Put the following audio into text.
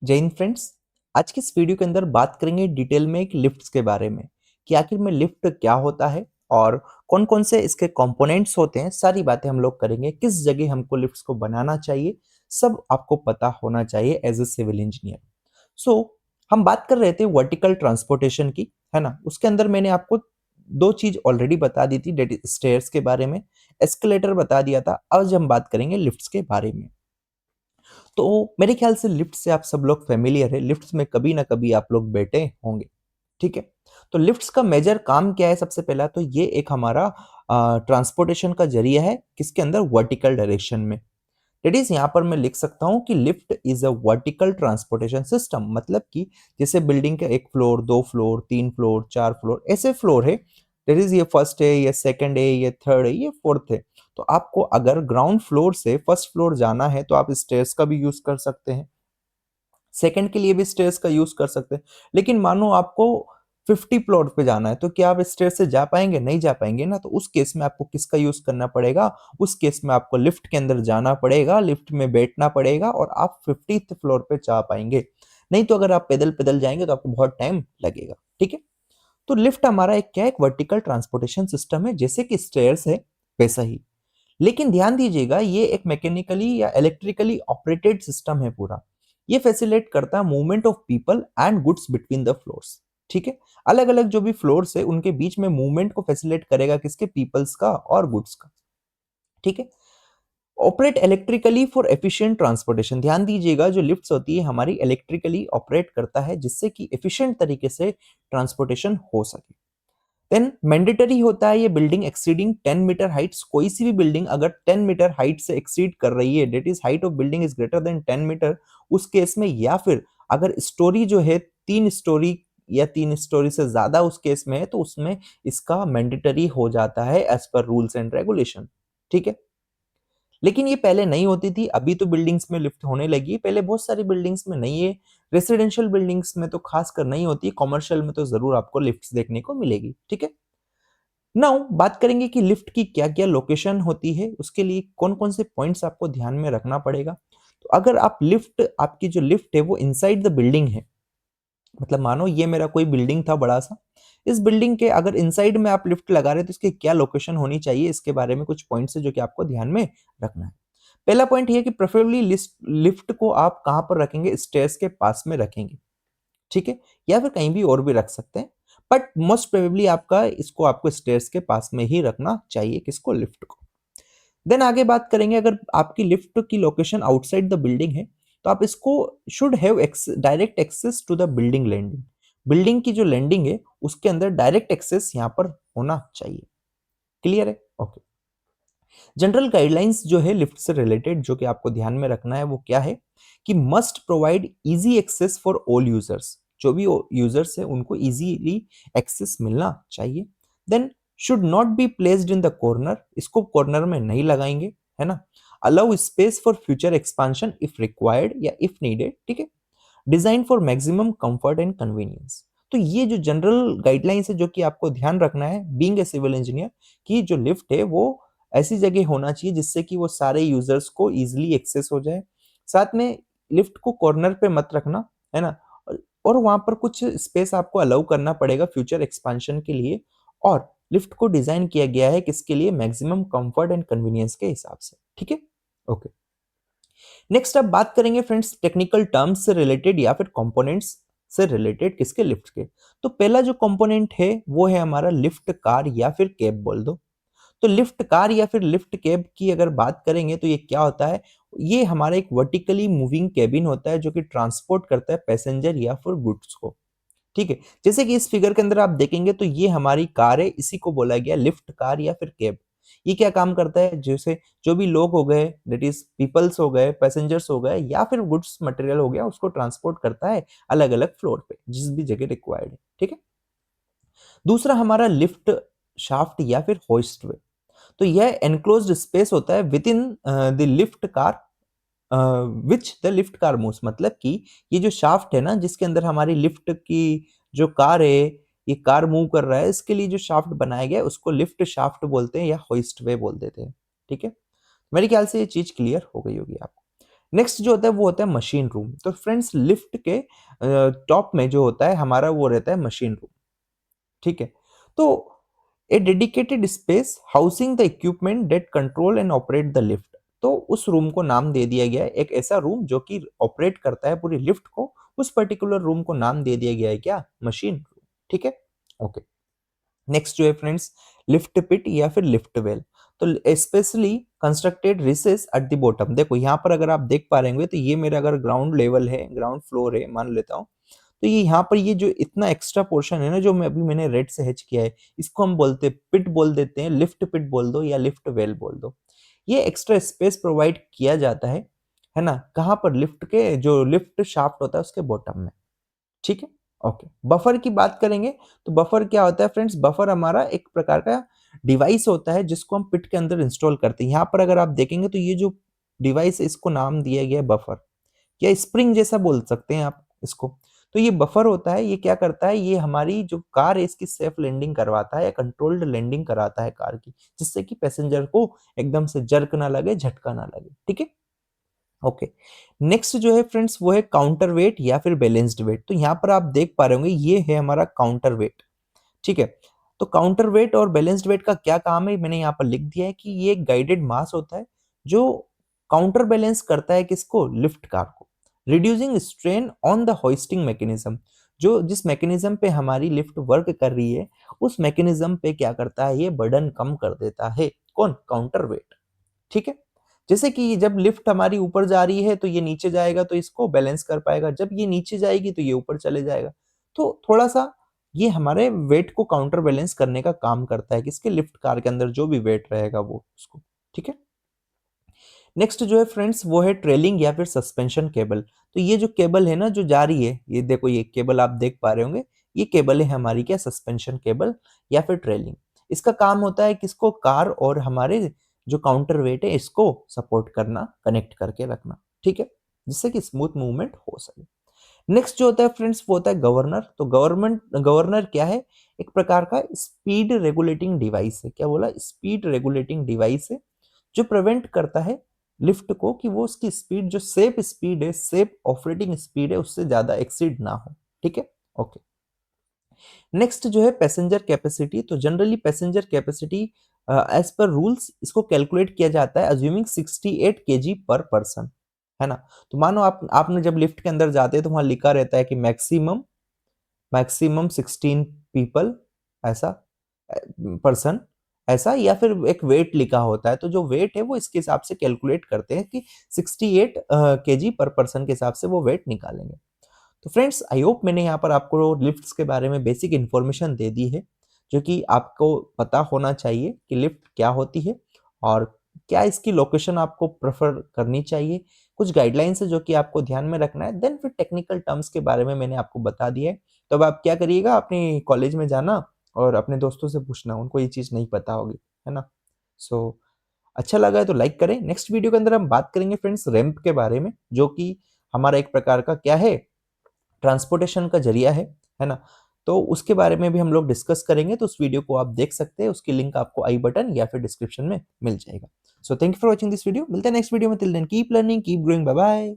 जय हिंद फ्रेंड्स। आज की इस वीडियो के अंदर बात करेंगे डिटेल में एक लिफ्ट्स के बारे में कि आखिर में लिफ्ट क्या होता है और कौन कौन से इसके कंपोनेंट्स होते हैं। सारी बातें हम लोग करेंगे, किस जगह हमको लिफ्ट्स को बनाना चाहिए, सब आपको पता होना चाहिए एज ए सिविल इंजीनियर। सो हम बात कर रहे थे वर्टिकल ट्रांसपोर्टेशन की, है ना। उसके अंदर मैंने आपको दो चीज ऑलरेडी बता दी थी, डेट स्टेयर्स के बारे में, एस्केलेटर बता दिया था। आज हम बात करेंगे लिफ्ट्स के बारे में। तो मेरे ख्याल से लिफ्ट से आप सब लोग फेमिलियर है, लिफ्ट्स में कभी ना कभी आप लोग बैठे होंगे, ठीक है। तो लिफ्ट्स का मेजर काम क्या है? सबसे पहला तो ये एक हमारा ट्रांसपोर्टेशन का जरिया है, किसके अंदर? वर्टिकल डायरेक्शन में। दैट इज यहाँ पर मैं लिख सकता हूँ कि lift is a vertical transportation system, मतलब कि जैसे बिल्डिंग का एक फ्लोर, दो फ्लोर, तीन फ्लोर, चार फ्लोर, ऐसे फ्लोर है। दैट इज ये फर्स्ट है, ये सेकंड है, ये थर्ड है, ये फोर्थ है। तो आपको अगर ग्राउंड फ्लोर से फर्स्ट फ्लोर जाना है तो आप स्टेयर्स का भी यूज कर सकते हैं, सेकंड के लिए भी स्टेयर्स का यूज कर सकते हैं। लेकिन मानो आपको 50 फ्लोर पे जाना है तो क्या आप स्टेयर से जा पाएंगे? नहीं जा पाएंगे ना। तो उस केस में आपको किसका यूज करना पड़ेगा? उस केस में आपको लिफ्ट के अंदर जाना पड़ेगा, लिफ्ट में बैठना पड़ेगा और आप 50th फ्लोर पे जा पाएंगे। नहीं तो अगर आप पैदल पैदल जाएंगे तो आपको बहुत टाइम लगेगा, ठीक है। तो लिफ्ट हमारा एक क्या है? एक वर्टिकल ट्रांसपोर्टेशन सिस्टम है, जैसे कि स्टेयर्स है वैसा ही। लेकिन ध्यान दीजिएगा, ये एक मैकेनिकली या इलेक्ट्रिकली ऑपरेटेड सिस्टम है पूरा। ये फैसिलिटेट करता है movement of people and goods between the floors, ठीक है। अलग अलग जो भी फ्लोर्स है उनके बीच में मूवमेंट को फैसिलिटेट करेगा, किसके? पीपल्स का और गुड्स का, ठीक है। Operate electrically for efficient transportation. ध्यान दीजिएगा, जो लिफ्ट्स होती है हमारी इलेक्ट्रिकली ऑपरेट करता है, जिससे कि एफिशिएंट तरीके से ट्रांसपोर्टेशन हो सके। देन मैंडेटरी होता है ये बिल्डिंग एक्सीडिंग 10 मीटर हाइट्स। कोई सी भी बिल्डिंग अगर 10 मीटर हाइट से एक्सीड कर रही है, that is height of building is greater than 10 metre, उस केस में, या फिर अगर स्टोरी जो है 3 स्टोरी या 3 स्टोरी से ज्यादा उस केस में है, तो उसमें इसका मैंडेटरी हो जाता है as per rules and regulation, ठीक है। लेकिन ये पहले नहीं होती थी, अभी तो बिल्डिंग्स में लिफ्ट होने लगी है। पहले बहुत सारी बिल्डिंग्स में नहीं है, रेसिडेंशियल बिल्डिंग्स में तो खासकर नहीं होती, कॉमर्शियल में तो जरूर आपको लिफ्ट्स देखने को मिलेगी, ठीक है। नाउ बात करेंगे कि लिफ्ट की क्या क्या लोकेशन होती है, उसके लिए कौन कौन से पॉइंट्स आपको ध्यान में रखना पड़ेगा। तो अगर आप लिफ्ट, आपकी जो लिफ्ट है वो इनसाइड द बिल्डिंग है, मतलब मानो ये मेरा कोई बिल्डिंग था बड़ा सा, इस बिल्डिंग के अगर इनसाइड में आप लिफ्ट लगा रहे हैं तो इसकी क्या लोकेशन होनी चाहिए, इसके बारे में कुछ पॉइंट्स है जो कि आपको ध्यान में रखना है। पहला पॉइंट ये कि प्रेफरेबली लिफ्ट को आप कहां पर रखेंगे? स्टेयर्स के पास में रखेंगे, ठीक है, या फिर कहीं भी और भी रख सकते हैं। बट मोस्ट प्रोबेबली आपका इसको आपको स्टेयर्स के पास में ही रखना चाहिए, किसको? लिफ्ट को। देन आगे बात करेंगे, अगर आपकी लिफ्ट की लोकेशन आउटसाइड द बिल्डिंग है तो आप इसको should have direct access to the building landing. Building की जो लैंडिंग है उसके अंदर डायरेक्ट एक्सेस यहां पर होना चाहिए। क्लियर है? ओके। जनरल गाइडलाइंस जो है लिफ्ट से रिलेटेड, जो कि आपको ध्यान में रखना है, वो क्या है कि must provide easy access for all users. जो भी यूजर्स है उनको इजीली एक्सेस मिलना चाहिए। Then should not be placed in the corner, इसको कॉर्नर में नहीं लगाएंगे, है ना। Allow space for future expansion if required या इफ नीडेड, ठीक है। Design for maximum comfort and convenience. तो ये जो जनरल गाइडलाइंस है जो कि आपको ध्यान रखना है बीइंग ए सिविल इंजीनियर, कि जो लिफ्ट है वो ऐसी जगह होना चाहिए जिससे कि वो सारे यूजर्स को इजीली एक्सेस हो जाए। साथ में लिफ्ट को कॉर्नर पे मत रखना, है ना। और वहां पर कुछ स्पेस आपको अलाउ करना पड़ेगा फ्यूचर एक्सपांशन के लिए। और लिफ्ट को डिजाइन किया गया है किसके लिए? मैक्सिमम कंफर्ट एंड कन्वीनियंस के हिसाब से, ठीक है। ओके। नेक्स्ट अब बात करेंगे फ्रेंड्स टेक्निकल टर्म्स से रिलेटेड या फिर कंपोनेंट्स से रिलेटेड, किसके? लिफ्ट के। तो पहला जो कंपोनेंट है वो है हमारा लिफ्ट कार या फिर कैब बोल दो। तो लिफ्ट कार या फिर लिफ्ट कैब की अगर बात करेंगे तो ये क्या होता है? ये हमारा एक वर्टिकली मूविंग कैबिन होता है जो कि ट्रांसपोर्ट करता है पैसेंजर या फिर गुड्स को, ठीक है। जैसे कि इस फिगर के अंदर आप देखेंगे तो ये हमारी कार है, इसी को बोला गया लिफ्ट कार या फिर कैब। ये क्या काम करता है? जैसे जो भी लोग हो गए, दैट इज पीपल्स हो गए, पैसेंजर्स हो गए, या फिर गुड्स मटेरियल हो गया, उसको ट्रांसपोर्ट करता है अलग अलग फ्लोर पे जिस भी जगह रिक्वायर्ड है, ठीक है। दूसरा हमारा लिफ्ट शाफ्ट या फिर होइस्ट वे। तो यह एनक्लोज्ड स्पेस होता है with in the lift car which the lift car moves, मतलब कि ये जो शाफ्ट है ना जिसके अंदर हमारी लिफ्ट की जो कार है, ये कार मूव कर रहा है, इसके लिए जो शाफ्ट बनाया गया है उसको लिफ्ट शाफ्ट बोलते हैं या होइस्ट वे बोल देते हैं, ठीक है। मेरे ख्याल से ये चीज क्लियर हो गई होगी आपको। नेक्स्ट जो होता है वो होता है मशीन रूम। तो फ्रेंड्स लिफ्ट के टॉप में जो होता है हमारा वो रहता है मशीन रूम, ठीक है। तो ए dedicated space housing the equipment that control and operate the lift. तो उस रूम को नाम दे दिया गया है, एक ऐसा रूम जो कि ऑपरेट करता है पूरी लिफ्ट को, उस पर्टिकुलर रूम को नाम दे दिया गया है क्या, मशीन रूम, ठीक है। ओके, नेक्स्ट जो है फ्रेंड्स लिफ्ट पिट या फिर लिफ्ट वेल। तो specially constructed recess at the bottom. देखो यहाँ पर अगर आप देख पा रहे होंगे तो ये मेरा अगर ग्राउंड लेवल है, ग्राउंड फ्लोर है मान लेता हूँ, तो ये यहाँ पर ये जो इतना एक्स्ट्रा पोर्शन है ना जो मैंने रेड से हेच किया है, इसको हम बोलते हैं पिट बोल देते हैं, लिफ्ट पिट बोल दो या लिफ्ट वेल बोल दो। ये एक्स्ट्रा स्पेस प्रोवाइड किया जाता है ना, कहाँ पर, लिफ्ट के जो लिफ्ट शाफ्ट होता है उसके बॉटम में, ठीक है। ओके, बफर की बात करेंगे तो बफर क्या होता है फ्रेंड्स, बफर हमारा एक प्रकार का डिवाइस होता है जिसको हम पिट के अंदर इंस्टॉल करते हैं। यहाँ पर अगर आप देखेंगे तो ये जो डिवाइस है इसको नाम दिया गया है बफर, या स्प्रिंग जैसा बोल सकते हैं आप इसको। तो ये बफर होता है, ये क्या करता है, ये हमारी जो कार है इसकी सेफ लैंडिंग करवाता है या कंट्रोल्ड लैंडिंग कराता है कार की, जिससे कि पैसेंजर को एकदम से जर्क ना लगे, झटका ना लगे, ठीक है। ओके, नेक्स्ट जो है फ्रेंड्स वो है काउंटर वेट या फिर बैलेंस्ड वेट। तो यहाँ पर आप देख पा रहे होंगे ये है हमारा काउंटर वेट, ठीक है। तो काउंटर वेट और बैलेंस्ड वेट का क्या काम है, मैंने यहाँ पर लिख दिया है कि ये एक गाइडेड मास होता है जो काउंटर बैलेंस करता है किसको, लिफ्ट कार को, reducing strain on the hoisting mechanism. जो जिस मैकेनिज्म पे हमारी लिफ्ट वर्क कर रही है उस मैकेनिज्म पे क्या करता है, ये बर्डन कम कर देता है, कौन, काउंटर वेट, ठीक है। जैसे कि जब लिफ्ट हमारी ऊपर जा रही है तो ये नीचे जाएगा तो इसको बैलेंस कर पाएगा, जब ये नीचे जाएगी तो ये ऊपर चले जाएगा। तो थोड़ा सा ये हमारे वेट को काउंटर बैलेंस करने का काम करता है, किसके, लिफ्ट कार के अंदर जो भी वेट रहेगा वो उसको, ठीक है। नेक्स्ट जो है फ्रेंड्स वो है ट्रेलिंग या फिर सस्पेंशन केबल। तो ये जो केबल है ना जो जा रही है, ये देखो ये केबल आप देख पा रहे होंगे, ये केबल है हमारी क्या, सस्पेंशन केबल या फिर ट्रेलिंग। इसका काम होता है किसको, कार और हमारे जो काउंटर वेट है इसको सपोर्ट करना, कनेक्ट करके रखना, ठीक है, जिससे कि स्मूथ मूवमेंट हो सके। नेक्स्ट जो होता है फ्रेंड्स वो होता है गवर्नर। तो गवर्नर क्या है, एक प्रकार का स्पीड रेगुलेटिंग डिवाइस है, क्या बोला, स्पीड रेगुलेटिंग डिवाइस है, जो प्रिवेंट करता है लिफ्ट को कि वो उसकी स्पीड जो सेफ स्पीड है, सेफ ऑपरेटिंग स्पीड है, उससे ज्यादा एक्सीड ना हो, ठीक है। ओके, नेक्स्ट जो है पैसेंजर कैपेसिटी। तो generally passenger capacity as per rules इसको कैलकुलेट किया जाता है अज्यूमिंग 68 केजी पर पर्सन, है ना। तो मानो आपने जब लिफ्ट के अंदर जाते हैं तो वहां लिखा रहता है कि मैक्सिमम मैक्सिमम 16 पीपल, ऐसा पर्सन, ऐसा, या फिर एक वेट लिखा होता है, तो जो वेट है वो इसके हिसाब से कैलकुलेट करते हैं कि 68 केजी पर पर्सन के हिसाब से वो वेट निकालेंगे। तो फ्रेंड्स आई होप मैंने यहाँ पर आपको लिफ्ट्स के बारे में बेसिक इन्फॉर्मेशन दे दी है, जो कि आपको पता होना चाहिए कि लिफ्ट क्या होती है और क्या इसकी लोकेशन आपको प्रेफर करनी चाहिए। कुछ गाइडलाइंस है जो कि आपको ध्यान में रखना है, देन फिर टेक्निकल टर्म्स के बारे में मैंने आपको बता दिया है। तो अब आप क्या करिएगा, अपने कॉलेज में जाना और अपने दोस्तों से पूछना, उनको ये चीज़ नहीं पता होगी, है ना। सो अच्छा लगा है तो लाइक करें। नेक्स्ट वीडियो के अंदर हम बात करेंगे फ्रेंड्स रैंप के बारे में, जो कि हमारा एक प्रकार का क्या है, ट्रांसपोर्टेशन का जरिया है ना। तो उसके बारे में भी हम लोग डिस्कस करेंगे, तो उस वीडियो को आप देख सकते हैं, उसकी लिंक आपको आई बटन या फिर डिस्क्रिप्शन में मिल जाएगा। So thank you for watching this video, मिलते हैं नेक्स्ट वीडियो में, till then keep learning keep growing, bye bye.